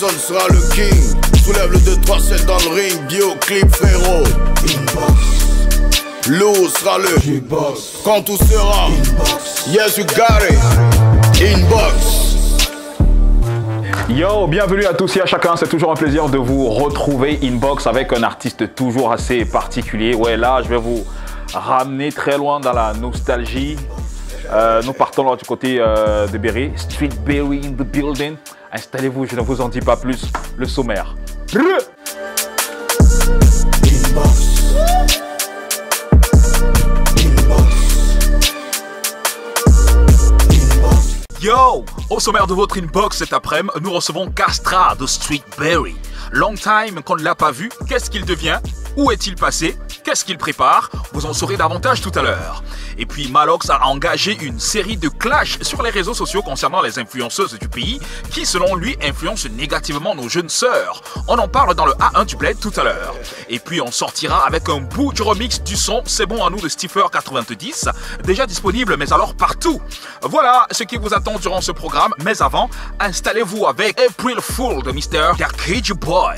personne sera le king. Soulève le 2-3-7 dans le ring. Bioclip frérot. Inbox. Lou sera le G-Box. Quand tout sera Inbox. Yes you got it. Inbox. Yo, bienvenue à tous et à chacun, c'est toujours un plaisir de vous retrouver Inbox avec un artiste toujours assez particulier. Ouais, là je vais vous ramener très loin dans la nostalgie. Nous partons là du côté de Berry, Street Berry in the building. Installez-vous, je ne vous en dis pas plus, le sommaire. Yo! Au sommaire de votre inbox cet après-midi, nous recevons Castra de Street Berry. Long time qu'on ne l'a pas vu, qu'est-ce qu'il devient? Où est-il passé? Qu'est-ce qu'il prépare? Vous en saurez davantage tout à l'heure. Et puis Malox a engagé une série de clashs sur les réseaux sociaux concernant les influenceuses du pays qui, selon lui, influencent négativement nos jeunes sœurs. On en parle dans le A1 du Bled tout à l'heure. Et puis on sortira avec un bout du remix du son C'est bon à nous de Stiffer 90, déjà disponible mais alors partout. Voilà ce qui vous attend durant ce programme, mais avant, installez-vous avec April Fool de Mr. Darkage Boy.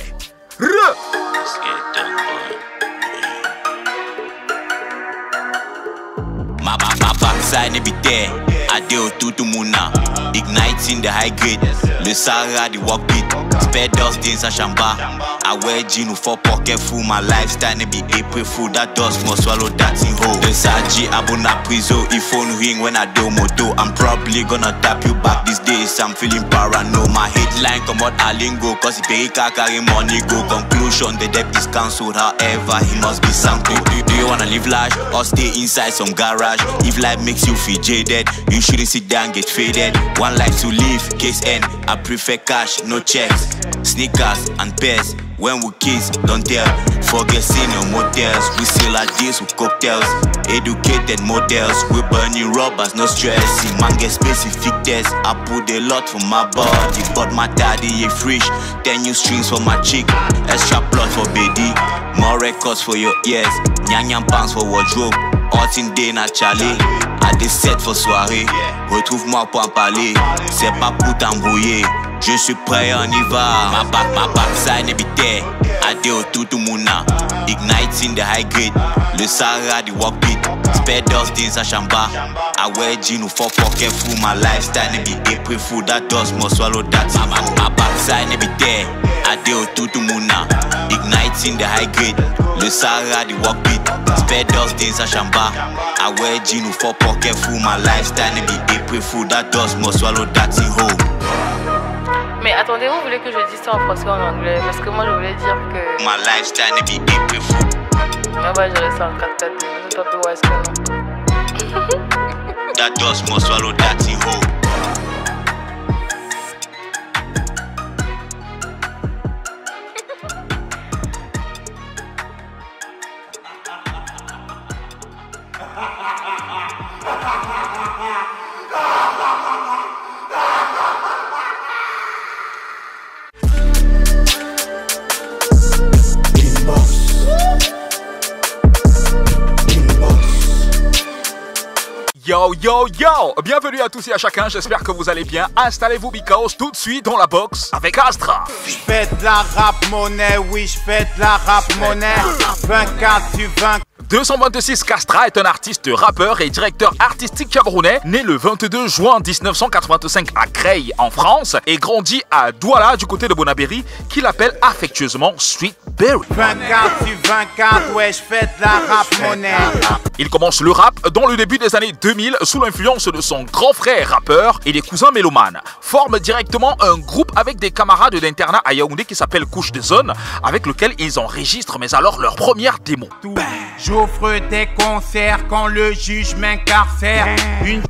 My backside be there. I deal to Muna. Igniting the high grade. Le Sahara, the walk beat. Spare dust in Sashamba. I wear jean for pocket full. My lifestyle be April Fool. That dust must swallow that in hole. The Saji Abuna Prizo. If phone ring when I do moto. I'm probably gonna tap you back these days. I'm feeling paranoid. My headline come out Alingo. Cause if Erika carry money go. Conclusion, the debt is cancelled. However, he must be something. Do you wanna live large or stay inside some garage? If life makes you feel jaded, you shouldn't sit down, get faded. One life to live, case end. I prefer cash, no checks. Sneakers and pairs. When we kiss, don't tell. Forget senior motels. We seal our deals with cocktails. Educated models. We burning rubbers, no stress. See, man get specific tests. I put a lot for my body, but my daddy a fresh. 10 new strings for my chick. Extra plot for baby. More records for your ears. Nyanyam pants for wardrobe. Hot in day na chalet. A des sets for soirée. Retrouve-moi pour en parler. C'est pas pour t'embrouiller. Je suis prêt, on y va. My backside be there. I deal to Muna. Igniting the high grade. Le Sahara, the walk beat. Spare dust in Sashamba. I wear jean for pocket full. My lifestyle be April Fool. That dust must swallow that. My backside be there. I deal to Muna. Igniting the high grade. Le Sahara, the walk beat. Spare dust in Sashamba. I wear jean for pocket full. My lifestyle be April Fool. That dust must swallow that in home. Mais attendez, vous voulez que je dise ça en français ou en anglais? Parce que moi je voulais dire que... My lifestyle be April Fool. Ah bah je reste en 4-4, je sais pas plus où est-ce que non. That dust must swallow that in home. Yo yo yo! Bienvenue à tous et à chacun, j'espère que vous allez bien. Installez-vous because tout de suite dans la box avec Astra. J'fais de la rap monnaie, oui j'fais de la rap monnaie. 24 du 20. 226 Castra est un artiste, rappeur et directeur artistique camerounais, né le 22 juin 1985 à Creil en France et grandi à Douala du côté de Bonabéry, qu'il appelle affectueusement Street Berry. 24 du 24, ouais j'fais de la rap monnaie. Il commence le rap dans le début des années 2000 sous l'influence de son grand frère rappeur et des cousins mélomanes. Forme directement un groupe avec des camarades d'internat à Yaoundé qui s'appelle Couche des Zones, avec lequel ils enregistrent mais alors leur première démo. J'offre des concerts quand le juge m'incarcère.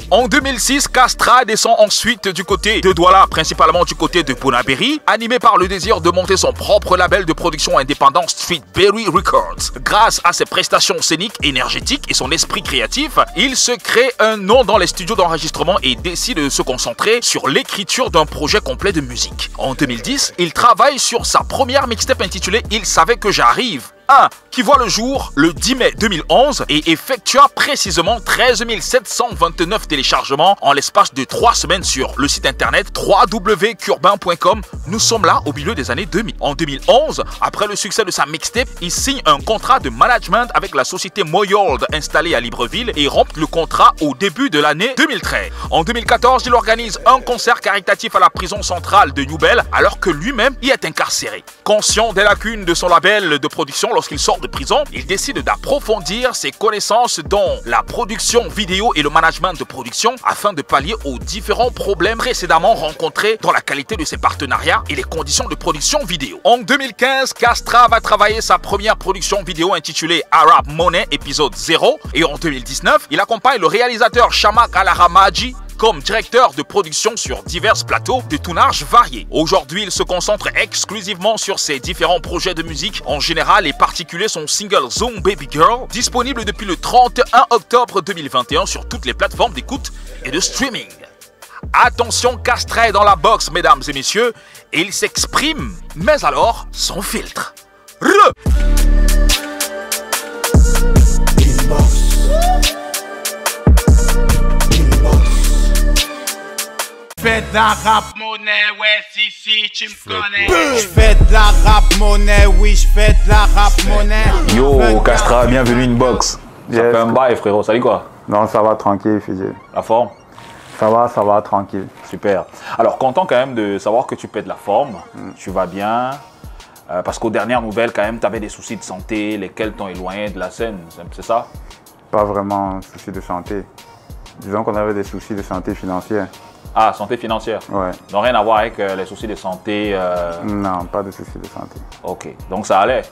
En 2006, Castra descend ensuite du côté de Douala, principalement du côté de Bonabéry, animé par le désir de monter son propre label de production indépendant Street Berry Records. Grâce à ses prestations scéniques énergétiques et son esprit créatif, il se crée un nom dans les studios d'enregistrement et décide de se concentrer sur l'écriture d'un projet complet de musique. En 2010, il travaille sur sa première mixtape intitulée Il savait que j'arrive. 1 qui voit le jour le 10 mai 2011 et effectua précisément 13 729 téléchargements en l'espace de 3 semaines sur le site internet www.curbain.com. Nous sommes là au milieu des années 2000. En 2011, après le succès de sa mixtape, il signe un contrat de management avec la société Moyold installée à Libreville et rompt le contrat au début de l'année 2013. En 2014, il organise un concert caritatif à la prison centrale de Newbel alors que lui-même y est incarcéré. Conscient des lacunes de son label de production lorsqu'il sort de prison, il décide d'approfondir ses connaissances dans la production vidéo et le management de production afin de pallier aux différents problèmes précédemment rencontrés dans la qualité de ses partenariats et les conditions de production vidéo. En 2015, Castra va travailler sa première production vidéo intitulée Arab Money épisode 0 et en 2019, il accompagne le réalisateur Shamak Al-Hamaji comme directeur de production sur divers plateaux de tournage variés. Aujourd'hui, il se concentre exclusivement sur ses différents projets de musique, en général et particulier son single Zoom Baby Girl, disponible depuis le 31 octobre 2021 sur toutes les plateformes d'écoute et de streaming. Attention, Castra est dans la box, mesdames et messieurs, et il s'exprime, mais alors sans filtre. J'fais de la rap monnaie, ouais, si, tu me connais. J'fais de la rap monnaie, oui, j'fais de la rap monnaie. Yo, Castra, bienvenue Inbox. Ça fait un bail, frérot. Salut quoi? Non, ça va tranquille, Fidji. La forme? Ça va, tranquille. Super. Alors, content quand même de savoir que tu pètes la forme. Tu vas bien. Parce qu'aux dernières nouvelles, quand même, tu avais des soucis de santé, lesquels t'ont éloigné de la scène. C'est ça? Pas vraiment soucis de santé. Disons qu'on avait des soucis de santé financière. Ah, santé financière? Ouais. Donc rien à voir avec les soucis de santé? Non, pas de soucis de santé. Ok, donc ça allait?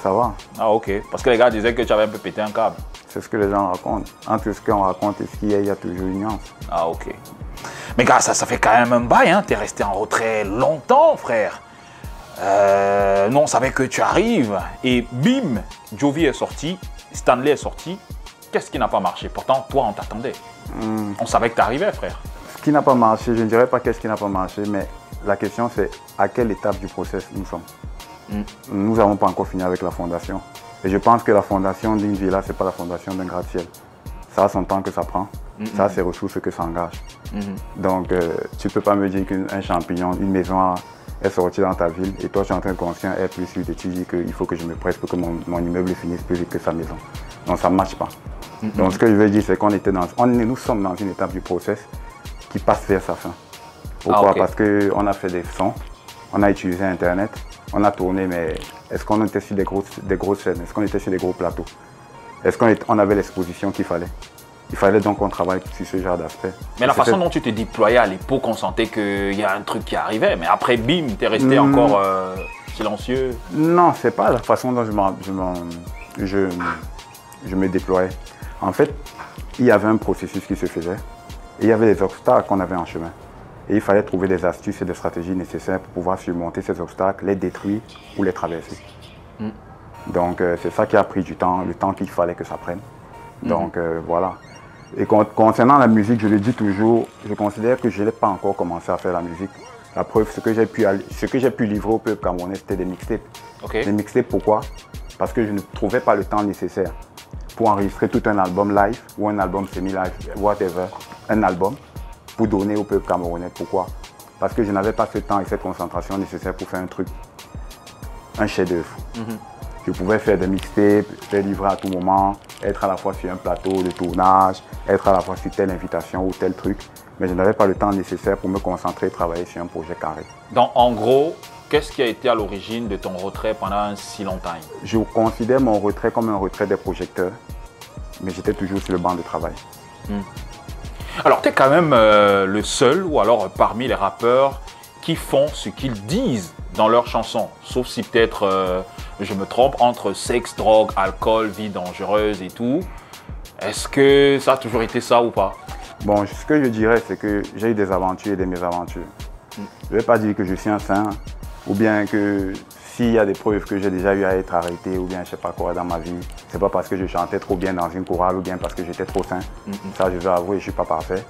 Ça va. Ah ok, parce que les gars disaient que tu avais un peu pété un câble. C'est ce que les gens racontent. Entre ce qu'on raconte et ce qu'il y a, il y a toujours une nuance. Ah ok. Mais gars, ça fait quand même un bail, hein? T'es resté en retrait longtemps, frère. Nous, on savait que tu arrives et bim, Jovi est sorti, Stanley est sorti. Qu'est-ce qui n'a pas marché? Pourtant, toi, on t'attendait. On savait que tu arrivais, frère. Ce qui n'a pas marché, je ne dirais pas qu'est-ce qui n'a pas marché, mais la question c'est à quelle étape du process nous sommes. Nous n'avons pas encore fini avec la fondation. Et je pense que la fondation d'une villa, ce n'est pas la fondation d'un gratte-ciel. Ça a son temps que ça prend, ça a ses ressources que ça engage. Donc, tu ne peux pas me dire qu'un champignon, une maison est sortie dans ta ville et toi, tu es en train de construire un R+8 et tu dis qu'il faut que je me presse pour que mon immeuble finisse plus vite que sa maison. Donc, ça ne marche pas. Donc, ce que je veux dire, c'est qu'on était nous sommes dans une étape du process qui passe vers sa fin. Pourquoi? Parce qu'on a fait des sons, on a utilisé Internet, on a tourné, mais est-ce qu'on était sur des grosses scènes? Est-ce qu'on était sur des gros plateaux? Est-ce qu'on avait l'exposition qu'il fallait? Il fallait donc qu'on travaille sur ce genre d'aspect. Mais la façon dont tu te déployais à l'époque, on sentait qu'il y a un truc qui arrivait, mais après, bim, tu es resté encore silencieux. Non, c'est pas la façon dont je me déployais. En fait, il y avait un processus qui se faisait et il y avait des obstacles qu'on avait en chemin. Et il fallait trouver des astuces et des stratégies nécessaires pour pouvoir surmonter ces obstacles, les détruire ou les traverser. Donc, c'est ça qui a pris du temps, le temps qu'il fallait que ça prenne. Donc, voilà. Et concernant la musique, je le dis toujours, je considère que je n'ai pas encore commencé à faire la musique. La preuve, ce que j'ai pu livrer au peuple camerounais, c'était des mixtapes. Des mixtapes, pourquoi? Parce que je ne trouvais pas le temps nécessaire pour enregistrer tout un album live ou un album semi-live, whatever, un album, pour donner au peuple camerounais. Pourquoi? Parce que je n'avais pas ce temps et cette concentration nécessaire pour faire un truc, un chef-d'œuvre. Je pouvais faire des mixtapes, faire livrer à tout moment, être à la fois sur un plateau de tournage, être à la fois sur telle invitation ou tel truc, mais je n'avais pas le temps nécessaire pour me concentrer et travailler sur un projet carré. Donc en gros, qu'est-ce qui a été à l'origine de ton retrait pendant un si long temps? Je considère mon retrait comme un retrait des projecteurs, mais j'étais toujours sur le banc de travail. Alors tu es quand même le seul, ou alors parmi les rappeurs, qui font ce qu'ils disent dans leurs chansons, sauf si peut-être je me trompe, entre sexe, drogue, alcool, vie dangereuse et tout. Est-ce que ça a toujours été ça ou pas? Bon, ce que je dirais, c'est que j'ai eu des aventures et des mésaventures. Je ne vais pas dire que je suis un saint, ou bien que s'il y a des preuves que j'ai déjà eu à être arrêté, ou bien je ne sais pas quoi dans ma vie, c'est pas parce que je chantais trop bien dans une chorale, ou bien parce que j'étais trop sain. Ça, je dois avouer, je ne suis pas parfait.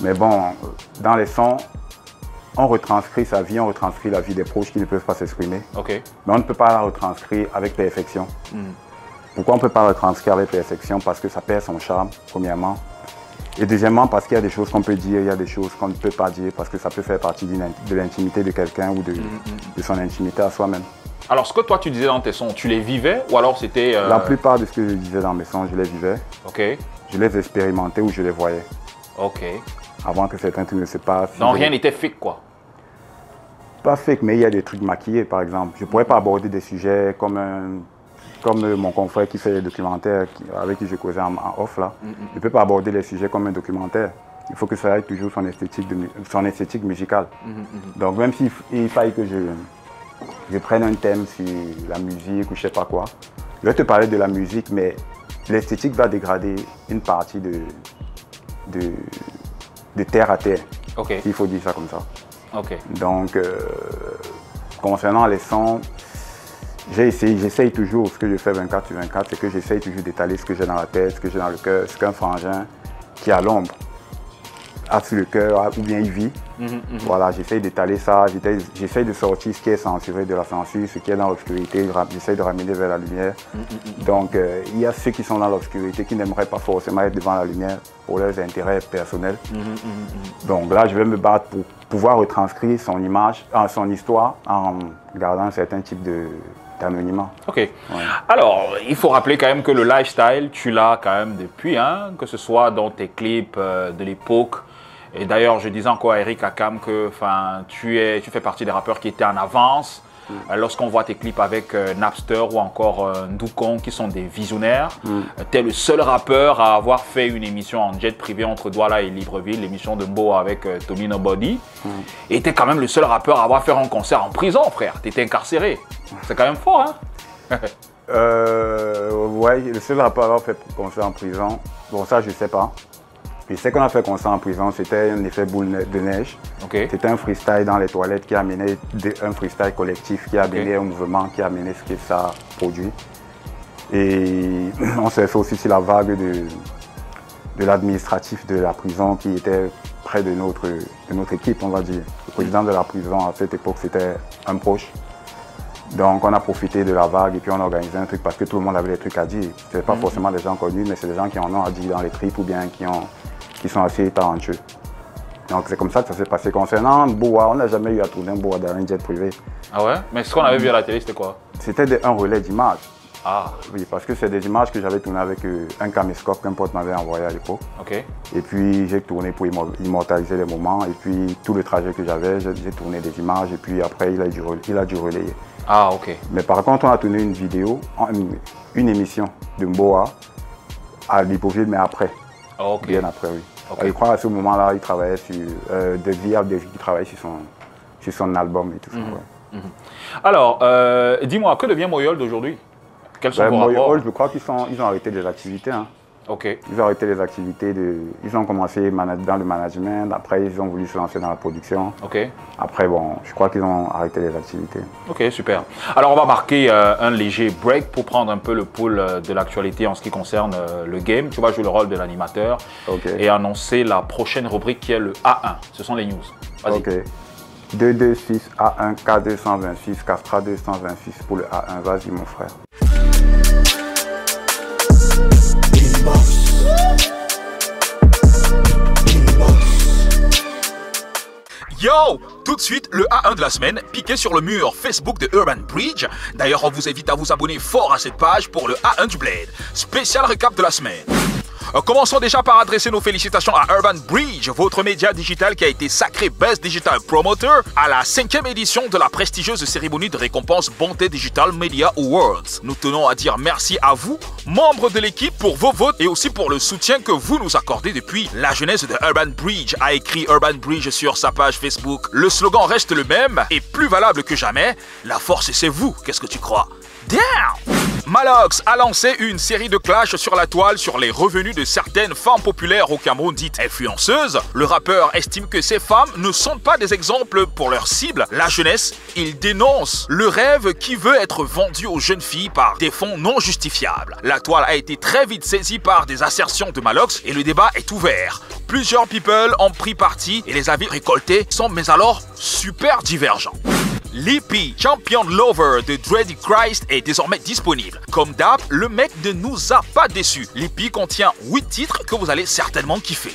Mais bon, dans les sons, on retranscrit sa vie, on retranscrit la vie des proches qui ne peuvent pas s'exprimer. Ok. Mais on ne peut pas la retranscrire avec perfection. Pourquoi on ne peut pas la retranscrire avec perfection? Parce que ça perd son charme, premièrement. Et deuxièmement, parce qu'il y a des choses qu'on peut dire, il y a des choses qu'on ne peut pas dire, parce que ça peut faire partie de l'intimité de quelqu'un ou de son intimité à soi-même. Alors, ce que toi tu disais dans tes sons, tu les vivais ou alors c'était... La plupart de ce que je disais dans mes sons, je les vivais. Ok. Je les expérimentais ou je les voyais. Ok. Avant que certains trucs ne se passent. Donc rien n'était fake, quoi. Pas fake, mais il y a des trucs maquillés, par exemple. Je ne pourrais pas aborder des sujets comme mon confrère qui fait des documentaires, avec qui je causais en off là. Je ne peux pas aborder les sujets comme un documentaire. Il faut que ça ait toujours son esthétique musicale. Donc même s'il faille que je prenne un thème sur la musique ou je ne sais pas quoi, je vais te parler de la musique, mais l'esthétique va dégrader une partie de terre à terre, il faut dire ça comme ça. Donc, concernant les sons, j'essaye toujours, ce que je fais 24 sur 24, c'est que j'essaye toujours d'étaler ce que j'ai dans la tête, ce que j'ai dans le cœur, ce qu'un frangin qui a l'ombre a sur le cœur ou bien il vit. Voilà, j'essaye d'étaler ça, j'essaye de sortir ce qui est censuré de la censure, ce qui est dans l'obscurité, j'essaye de ramener vers la lumière. Donc, il y a ceux qui sont dans l'obscurité qui n'aimeraient pas forcément être devant la lumière pour leurs intérêts personnels. Donc là, je vais me battre pour pouvoir retranscrire son image, son histoire en gardant un certain type d'anonymat. Ok. Ouais. Alors, il faut rappeler quand même que le lifestyle, tu l'as quand même depuis, hein, que ce soit dans tes clips de l'époque. Et d'ailleurs, je disais encore à Eric Akam que tu fais partie des rappeurs qui étaient en avance. Lorsqu'on voit tes clips avec Napster ou encore Ndoucon, qui sont des visionnaires, tu es le seul rappeur à avoir fait une émission en jet privé entre Douala et Libreville, l'émission de Mboa avec Tommy Nobody. Et tu es quand même le seul rappeur à avoir fait un concert en prison, frère. Tu étais incarcéré. C'est quand même fort, hein? Ouais, le seul rappeur à avoir fait concert en prison, bon, ça, je sais pas. Je sais qu'on a fait concert en prison, c'était un effet boule de neige. C'était un freestyle dans les toilettes qui a amené un freestyle collectif, qui a amené un mouvement, qui a amené ce que ça a produit. Et on s'est fait aussi sur la vague de l'administratif de la prison qui était près de notre équipe, on va dire. Le président de la prison à cette époque, c'était un proche. Donc on a profité de la vague et puis on a organisé un truc parce que tout le monde avait des trucs à dire. Ce n'est pas forcément des gens connus, mais c'est des gens qui en ont à dire dans les tripes ou bien qui sont assez talentueux. Donc c'est comme ça que ça s'est passé. Concernant Mboa, on n'a jamais eu à tourner Mboa dans un jet privé. Ah ouais? Mais ce qu'on avait vu à la télé, c'était quoi? C'était un relais d'images. Ah. Oui, parce que c'est des images que j'avais tournées avec un caméscope qu'un pote m'avait envoyé à l'époque. Et puis j'ai tourné pour immortaliser les moments. Et puis tout le trajet que j'avais, j'ai tourné des images et puis après il a dû relayer. Ah, ok. Mais par contre, on a tourné une vidéo, une émission de Mboa à Libreville, mais après. Bien après, oui. Je crois qu'à ce moment-là, il travaillait sur il travaillait sur son album et tout ça. Alors, dis-moi, que devient Moyol d'aujourd'hui? Quels sont vos rapports? Moyol, je crois qu'ils ont arrêté des activités. Hein. Ils ont arrêté les activités, ils ont commencé dans le management, après ils ont voulu se lancer dans la production. Après, bon, je crois qu'ils ont arrêté les activités. Ok, super. Alors on va marquer un léger break pour prendre un peu le pouls de l'actualité en ce qui concerne le game. Tu vas jouer le rôle de l'animateur et annoncer la prochaine rubrique qui est le A1. Ce sont les news. Vas-y. 226 A1 K226 Castra 226 pour le A1. Vas-y mon frère. Yo, tout de suite, le A1 de la semaine, piqué sur le mur Facebook de Urban Bridge. D'ailleurs, on vous invite à vous abonner fort à cette page pour le A1 du Bled. Spécial récap de la semaine. Commençons déjà par adresser nos félicitations à Urban Bridge, votre média digital qui a été sacré Best Digital Promoter à la 5e édition de la prestigieuse cérémonie de récompense Bonté Digital Media Awards. Nous tenons à dire merci à vous, membres de l'équipe, pour vos votes et aussi pour le soutien que vous nous accordez depuis la jeunesse de Urban Bridge, a écrit Urban Bridge sur sa page Facebook. Le slogan reste le même et plus valable que jamais, la force c'est vous, qu'est-ce que tu crois? Down! Malox a lancé une série de clashs sur la toile sur les revenus de certaines femmes populaires au Cameroun dites influenceuses. Le rappeur estime que ces femmes ne sont pas des exemples pour leur cible, la jeunesse. Il dénonce le rêve qui veut être vendu aux jeunes filles par des fonds non justifiables. La toile a été très vite saisie par des assertions de Malox et le débat est ouvert. Plusieurs people ont pris parti et les avis récoltés sont mais alors super divergents. L'EP Champion Lover de Dreddy Christ est désormais disponible. Comme d'hab, le mec ne nous a pas déçus. L'EP contient 8 titres que vous allez certainement kiffer.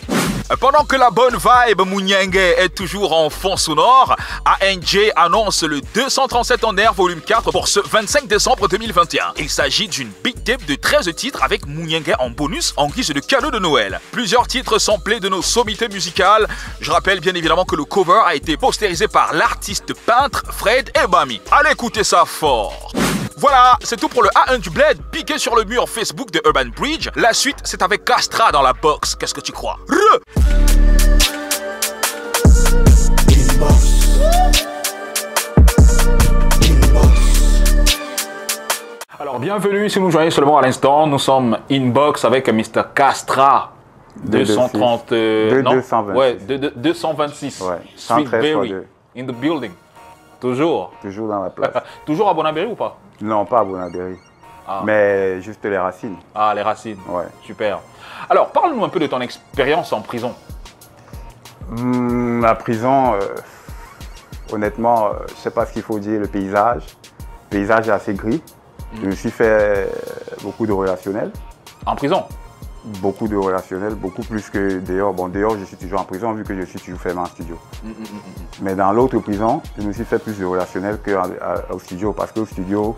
Pendant que la bonne vibe Mouniengue est toujours en fond sonore, ANJ annonce le 237 en air volume 4 pour ce 25 décembre 2021. Il s'agit d'une big tape de 13 titres avec Mouniengue en bonus en guise de cadeau de Noël. Plusieurs titres samplés de nos sommités musicales. Je rappelle bien évidemment que le cover a été postérisé par l'artiste peintre Fred Ebami. Allez écouter ça fort. Voilà, c'est tout pour le A1 du Bled, piqué sur le mur Facebook de Urban Bridge. La suite, c'est avec Castra dans la box. Qu'est-ce que tu crois? Alors, bienvenue si vous nous joignez seulement à l'instant. Nous sommes inbox avec Mr. Castra. 230... 226. Ouais, 226. Ouais, Street 113 Berry. fois 2. In the building. Toujours. Toujours dans la place. Toujours à Bonabéry ou pas? Non, pas à Bonabéry. Ah. Mais juste les racines. Ah, les racines. Ouais. Super. Alors, parle-nous un peu de ton expérience en prison. La prison, honnêtement, je ne sais pas ce qu'il faut dire, le paysage. Le paysage est assez gris. Je me suis fait beaucoup de relationnels. En prison? Beaucoup de relationnels, beaucoup plus que dehors. Bon, dehors, je suis toujours en prison vu que je suis toujours fermé en studio. Mais dans l'autre prison, je me suis fait plus de relationnels qu'au studio. Parce qu'au studio,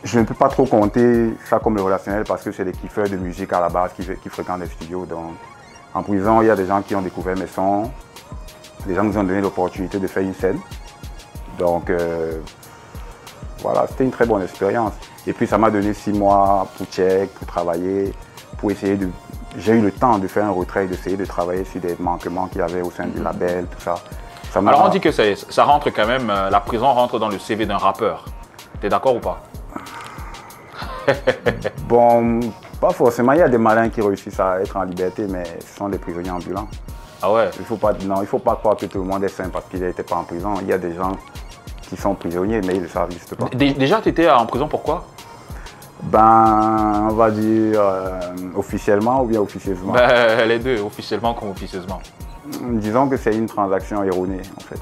je ne peux pas trop compter ça comme le relationnel parce que c'est des kiffeurs de musique à la base qui fréquentent les studios. Donc, en prison, il y a des gens qui ont découvert mes sons, des gens qui nous ont donné l'opportunité de faire une scène. Donc, voilà, c'était une très bonne expérience. Et puis, ça m'a donné 6 mois pour check, pour travailler, pour essayer de... J'ai eu le temps de faire un retrait, d'essayer de travailler sur des manquements qu'il y avait au sein du label, tout ça. Alors, on dit que ça rentre quand même, la prison rentre dans le CV d'un rappeur. T'es d'accord ou pas? Bon, pas forcément. Il y a des malins qui réussissent à être en liberté, mais ce sont des prisonniers ambulants. Ah ouais? Il ne faut pas croire que tout le monde est sain parce qu'il n'était pas en prison. Il y a des gens qui sont prisonniers, mais ils ne le savent juste pas. Déjà, tu étais en prison pourquoi? Ben, on va dire officiellement ou bien officieusement. Ben, les deux, officiellement comme officieusement. Disons que c'est une transaction erronée, en fait.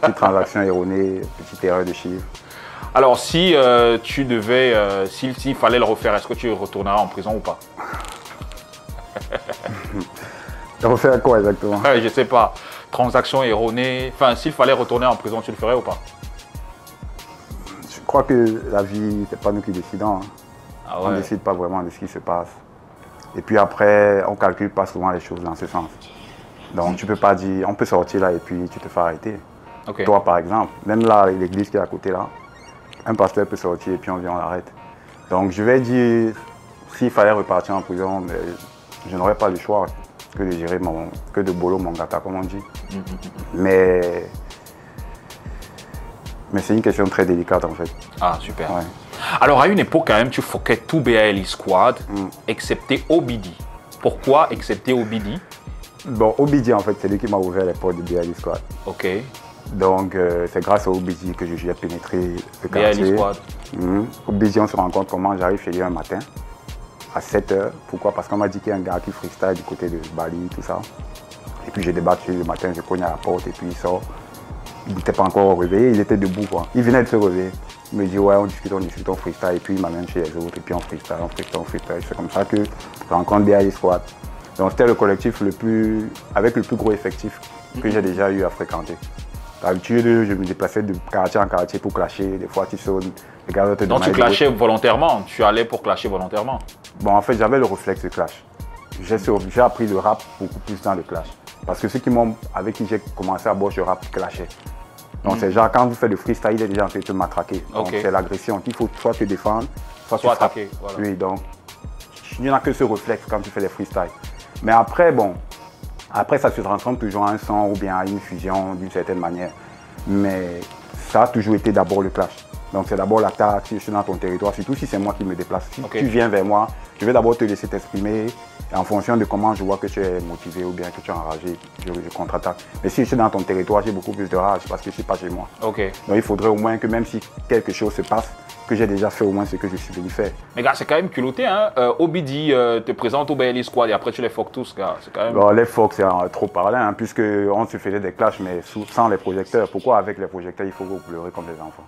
Petite transaction erronée, petite erreur de chiffre. Alors, si tu devais, s'il fallait le refaire, est-ce que tu retourneras en prison ou pas? Refaire quoi exactement? Je sais pas. Transaction erronée. Enfin, s'il fallait retourner en prison, tu le ferais ou pas? Je crois que la vie, c'est pas nous qui décidons. Hein. Ah ouais. On ne décide pas vraiment de ce qui se passe. Et puis après, on ne calcule pas souvent les choses dans ce sens. Donc, tu peux pas dire, on peut sortir là et puis tu te fais arrêter. Okay. Toi, par exemple, même là, l'église qui est à côté là, un pasteur peut sortir et puis on vient, on l'arrête. Donc, je vais dire, s'il fallait repartir en prison, mais je n'aurais pas le choix que de gérer que de bolo mon gata, comme on dit. Mais c'est une question très délicate, en fait. Ah, super. Ouais. Alors, à une époque, quand même, tu foquais tout BALI Squad, excepté Obidi. Pourquoi excepté Obidi? Bon, Obidi, en fait, c'est lui qui m'a ouvert les portes de BALI Squad. Ok. Donc, c'est grâce à Obidi que j'ai pénétré le quartier. BALI Squad. Obidi, on se rend compte comment j'arrive chez lui un matin, à 7 h. Pourquoi? Parce qu'on m'a dit qu'il y a un gars qui freestyle du côté de Bali, tout ça. Et puis, je débarque chez lui le matin, je cogne à la porte et puis il sort. Il n'était pas encore réveillé, il était debout, quoi. Il venait de se réveiller. Il me dit, ouais, on discute, on freestyle. Et puis, il m'amène chez les autres. Et puis, on freestyle. C'est comme ça que je rencontre BALI Squad. Donc, c'était le collectif avec le plus gros effectif que j'ai déjà eu à fréquenter. D'habitude, je me déplaçais de quartier en quartier pour clasher. Des fois, tu sonnes, les gars te Donc, tu clashais volontairement? Tu allais pour clasher volontairement? Bon, en fait, j'avais le réflexe de clash. J'ai appris le rap beaucoup plus dans le clash. Parce que ceux avec qui j'ai commencé à bosser, je rap clasher. Donc, c'est genre, quand vous faites le freestyle, il est déjà en train de te matraquer. Donc, c'est l'agression. Il faut soit te défendre, soit attaquer. Voilà. Oui, donc, il n'y en a que ce réflexe quand tu fais les freestyles. Mais après, bon, ça se transforme toujours en un son ou bien en une fusion d'une certaine manière. Mais ça a toujours été d'abord le clash. Donc c'est d'abord l'attaque, si je suis dans ton territoire, surtout si c'est moi qui me déplace. Si Ok. tu viens vers moi, je vais d'abord te laisser t'exprimer. Et en fonction de comment je vois que tu es motivé ou bien que tu es enragé, je contre-attaque. Mais si je suis dans ton territoire, j'ai beaucoup plus de rage parce que je ne suis pas chez moi. Ok. Donc il faudrait au moins que même si quelque chose se passe, que j'ai déjà fait au moins ce que je suis venu faire. Mais gars, c'est quand même culotté, hein. Obidi te présente au BLE Squad et après tu les fuck tous, gars. C'est quand même... Bon, les Fox, c'est trop parlé, hein, puisqu'on se faisait des clashs, mais sans les projecteurs. Pourquoi avec les projecteurs, il faut pleurer comme des enfants?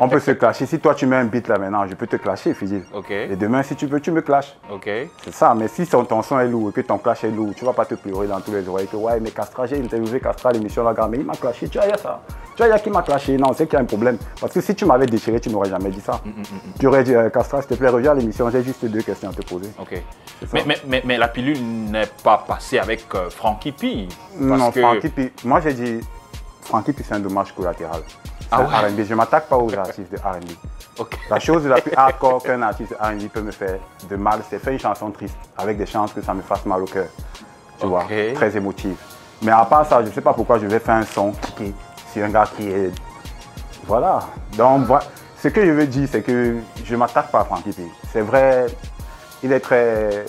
On peut se clasher. Si toi tu mets un beat là maintenant, je peux te clasher, Fidil. Ok. Et demain, si tu veux, tu me clashes. Ok. C'est ça, mais si ton son est lourd et que ton clash est lourd, tu vas pas te pleurer dans tous les oreilles que ouais, mais Castra, j'ai interviewé Castra à l'émission là, mais il m'a clashé, tu vois, il y a ça. Tu vois, il y a qui m'a clashé. Non, c'est qu'il y a un problème. Parce que si tu m'avais déchiré, tu n'aurais jamais dit ça. Tu aurais dit, Castra, s'il te plaît, reviens à l'émission, j'ai juste 2 questions à te poser. Ok. ça. Mais la pilule n'est pas passée avec Frankie P. Non, Frankie P, moi j'ai dit, Frankie P, c'est un dommage collatéral. Ah ouais? R&B. Je ne m'attaque pas aux artistes de R&B. Ok. La chose la plus hardcore qu'un artiste de R&B peut me faire de mal, c'est faire une chanson triste avec des chances que ça me fasse mal au cœur. Tu vois, très émotive. Mais à part ça, je ne sais pas pourquoi je vais faire un son qui c'est un gars qui est... Voilà. Donc, ce que je veux dire, c'est que je ne m'attaque pas à Frankie P. C'est vrai, il est très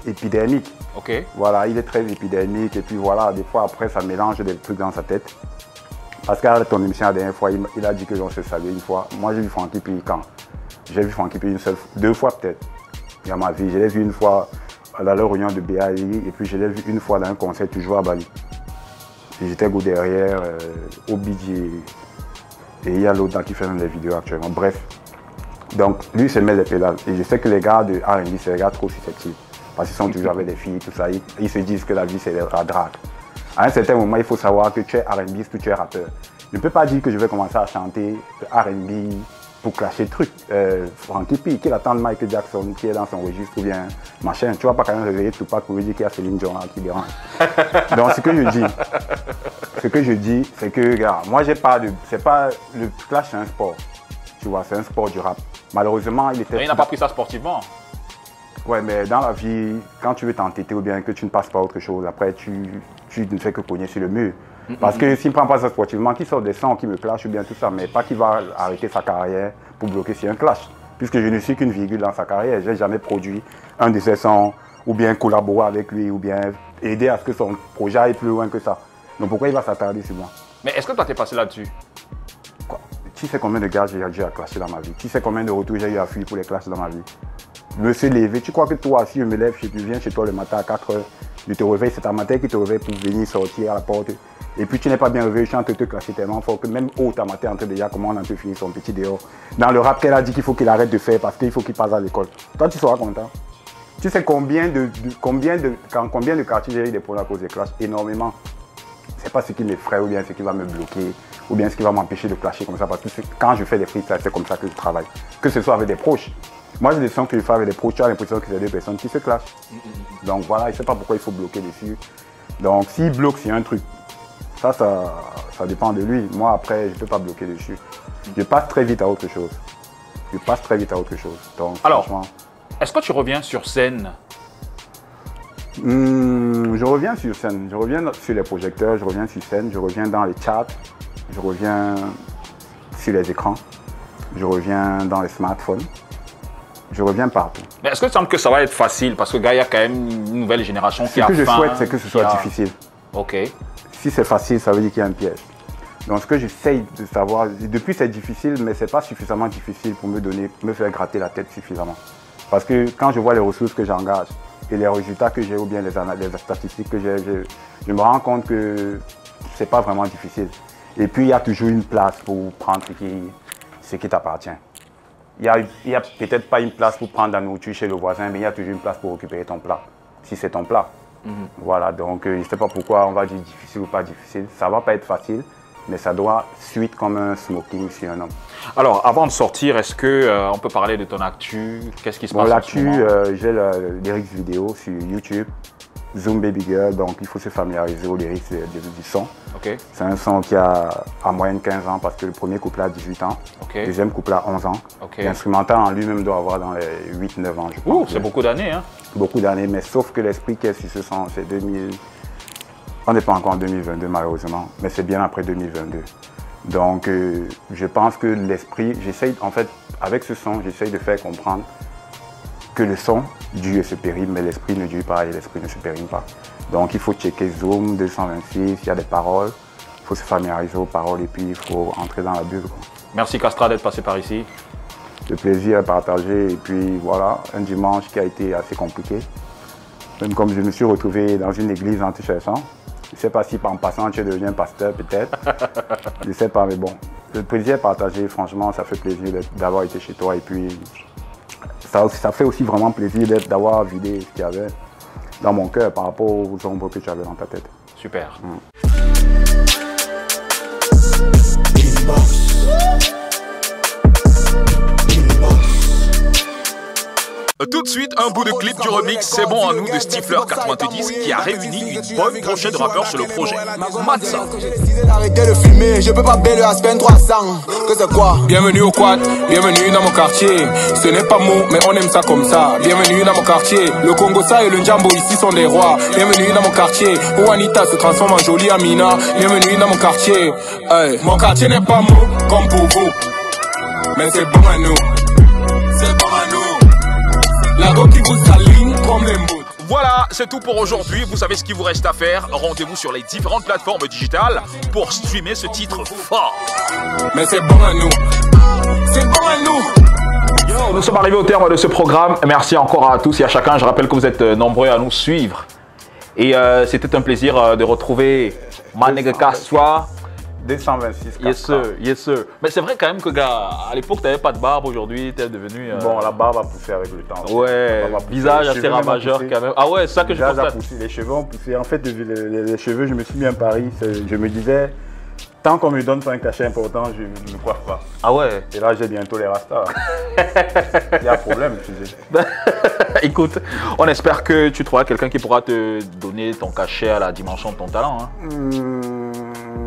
épidermique. Ok. Voilà, il est très épidermique et puis voilà, des fois après ça mélange des trucs dans sa tête. Parce qu'à ton émission la dernière fois, il a dit que l'on se saluait une fois. Moi j'ai vu Frankie P quand? J'ai vu Frankie P 2 fois peut-être dans ma vie. Je l'ai vu une fois à la réunion de BAI et puis je l'ai vu une fois dans un concert toujours à Bali. J'étais go derrière, Obidi et il y a l'autre qui fait même les vidéos actuellement. Bref, donc lui il se met les pédales et je sais que les gars de R&B c'est des gars trop susceptibles. Parce qu'ils sont toujours avec des filles, tout ça. Ils se disent que la vie, c'est la drague. À un certain moment, il faut savoir que tu es R&B ou tu es rappeur. Je ne peux pas dire que je vais commencer à chanter R&B pour clasher le truc. Frankie P, qui attend Michael Jackson, qui est dans son registre ou bien machin. Tu ne vas pas quand même réveiller Tupac pour lui dire qu'il y a Céline Dion qui dérange. Donc, ce que je dis, c'est que, gars, moi, j'ai pas de... C'est pas... Le clash, c'est un sport. Tu vois, c'est un sport du rap. Malheureusement, il était... Mais il n'a pas pris ça sportivement. Ouais, mais dans la vie, quand tu veux t'entêter ou bien que tu ne passes pas à autre chose, après tu ne fais que cogner sur le mur. Parce que s'il ne prend pas ça sportivement, qu'il sort des sons, qui me clash ou bien tout ça, mais pas qu'il va arrêter sa carrière pour bloquer sur un clash. Puisque je ne suis qu'une virgule dans sa carrière, je n'ai jamais produit un de ses sons ou bien collaborer avec lui ou bien aider à ce que son projet aille plus loin que ça. Donc pourquoi il va s'attarder sur moi? Mais est-ce que toi t'es passé là-dessus? Tu sais combien de gars j'ai eu à clasher dans ma vie? Tu sais combien de retours j'ai eu à fuir pour les clashes dans ma vie? Me se lever, tu crois que toi, si je me lève, je viens chez toi le matin à 4 h, je te réveille, c'est ta matin qui te réveille pour venir sortir à la porte. Et puis tu n'es pas bien réveillé, je suis en train de te clasher tellement fort que même ta matin est en train déjà comment on a te finir son petit dehors. Dans le rap qu'elle a dit qu'il faut qu'il arrête de faire parce qu'il faut qu'il passe à l'école. Toi, tu seras content. Tu sais combien de quartiers j'ai eu des problèmes à cause des clashs? Énormément. C'est pas ce qui m'effraie ou bien ce qui va me bloquer ou bien ce qui va m'empêcher de clasher comme ça parce que quand je fais des freestyles, c'est comme ça que je travaille. Que ce soit avec des proches. Moi, j'ai des sons que je fais avec des proches, tu as l'impression que c'est 2 personnes qui se clashent. Donc voilà, il ne sait pas pourquoi il faut bloquer dessus. Donc s'il bloque sur un truc, ça dépend de lui. Moi, après, je ne peux pas bloquer dessus. Je passe très vite à autre chose. Donc, alors, franchement... Est-ce que tu reviens sur scène? Je reviens sur scène, je reviens sur les projecteurs, je reviens sur scène, je reviens dans les chats, je reviens sur les écrans, je reviens dans les smartphones, je reviens partout. Mais est-ce que tu sens que ça va être facile? Parce que gars, il y a quand même une nouvelle génération qui a faim. Ce que je souhaite, c'est que ce soit difficile. Ok. Si c'est facile, ça veut dire qu'il y a un piège. Donc ce que j'essaye de savoir, depuis c'est difficile, mais c'est pas suffisamment difficile pour me faire gratter la tête suffisamment. Parce que quand je vois les ressources que j'engage et les résultats que j'ai ou bien les statistiques que j'ai, je me rends compte que c'est pas vraiment difficile. Et puis il y a toujours une place pour prendre ce qui t'appartient. Il y a peut-être pas une place pour prendre la nourriture chez le voisin, mais il y a toujours une place pour récupérer ton plat, si c'est ton plat. Voilà, donc je ne sais pas pourquoi on va dire difficile ou pas difficile. Ça va pas être facile, mais ça doit suite comme un smoking sur un homme. Alors, avant de sortir, est-ce qu'on peut parler de ton actu? Qu'est-ce qui se passe en ce moment? L'actu, j'ai le lyrics vidéo sur YouTube, Zoom Baby Girl, donc il faut se familiariser aux lyrics du son. Okay. C'est un son qui a en moyenne 15 ans parce que le premier couplet a 18 ans, le deuxième couplet a 11 ans. L'instrumental en lui-même doit avoir dans les 8-9 ans, je pense. C'est beaucoup d'années, hein? Beaucoup d'années, mais sauf que l'esprit qui est sur ce son, c'est 2000... On n'est pas encore en 2022 malheureusement, mais c'est bien après 2022. Donc, je pense que l'esprit, j'essaye, en fait, avec ce son, j'essaye de faire comprendre que le son dure et se périme, mais l'esprit ne dure pas et l'esprit ne se périme pas. Donc, il faut checker Zoom 226, il y a des paroles, il faut se familiariser aux paroles et puis il faut entrer dans la bulle, quoi. Merci Castra d'être passé par ici. Le plaisir est partagé et puis voilà, un dimanche qui a été assez compliqué. Même comme je me suis retrouvé dans une église anti-cherchant. Je ne sais pas si en passant tu es devenu un pasteur peut-être. Je ne sais pas, mais bon. Le plaisir est partagé, franchement, ça fait plaisir d'avoir été chez toi et puis ça fait aussi vraiment plaisir d'avoir vidé ce qu'il y avait dans mon cœur par rapport aux ombres que tu avais dans ta tête. Super. Tout de suite, un bout de clip du remix C'est bon à nous de Stifler 90 qui a réuni une bonne brochette de rappeurs sur le projet. Matza. J'ai décidé d'arrêter de fumer, je peux pas bailler le Aspen 300. Que c'est quoi? Bienvenue au quad, bienvenue dans mon quartier. Ce n'est pas mou, mais on aime ça comme ça. Bienvenue dans mon quartier. Le Congo ça et le Njambo ici sont des rois. Bienvenue dans mon quartier. Où Anita se transforme en jolie Amina. Bienvenue dans mon quartier. Hey. Mon quartier n'est pas mou comme pour vous, mais c'est bon à nous. C'est bon à nous. La go qui vous aligne comme les mots. Voilà, c'est tout pour aujourd'hui. Vous savez ce qu'il vous reste à faire. Rendez-vous sur les différentes plateformes digitales pour streamer ce titre fort. Mais c'est bon à nous. C'est bon à nous. Nous sommes arrivés au terme de ce programme. Merci encore à tous et à chacun. Je rappelle que vous êtes nombreux à nous suivre. Et c'était un plaisir de retrouver Manega Castra. 226. Yes sir, yes sir. Mais c'est vrai quand même que gars, à l'époque tu n'avais pas de barbe, aujourd'hui tu es devenu... Bon, la barbe a poussé avec le temps. Ouais, visage assez ravageur quand même. Ah ouais, c'est ça que je constate. Les cheveux ont poussé. En fait, les cheveux, je me suis mis un pari. Je me disais, tant qu'on me donne pas un cachet important, je ne me coiffe pas. Ah ouais. Et là, j'ai bientôt les rastas. Il y a un problème, tu sais. Écoute, on espère que tu trouveras quelqu'un qui pourra te donner ton cachet à la dimension de ton talent. Hein.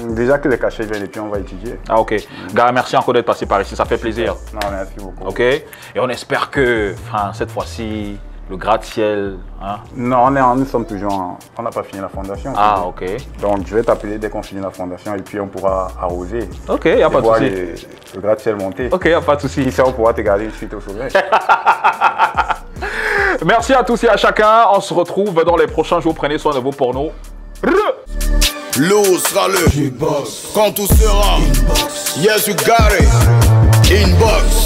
Déjà que les cachets viennent et puis on va étudier. Ah ok. Gars, merci encore d'être passé par ici, ça fait plaisir. Non, merci beaucoup. Ok. Et on espère que cette fois-ci, le gratte-ciel... Hein? Non, nous sommes toujours... On n'a pas fini la fondation. Ah ok. Donc je vais t'appeler dès qu'on finit la fondation et puis on pourra arroser. Ok, il n'y a pas de souci. Le gratte-ciel monter. Ok, il n'y a pas de souci. Qui sait, on pourra te garder une suite au sommet. Merci à tous et à chacun. On se retrouve dans les prochains jours. Prenez soin de vos pornos. L'eau sera le Inbox. Quand tout sera Inbox. Yes, you got it. Inbox.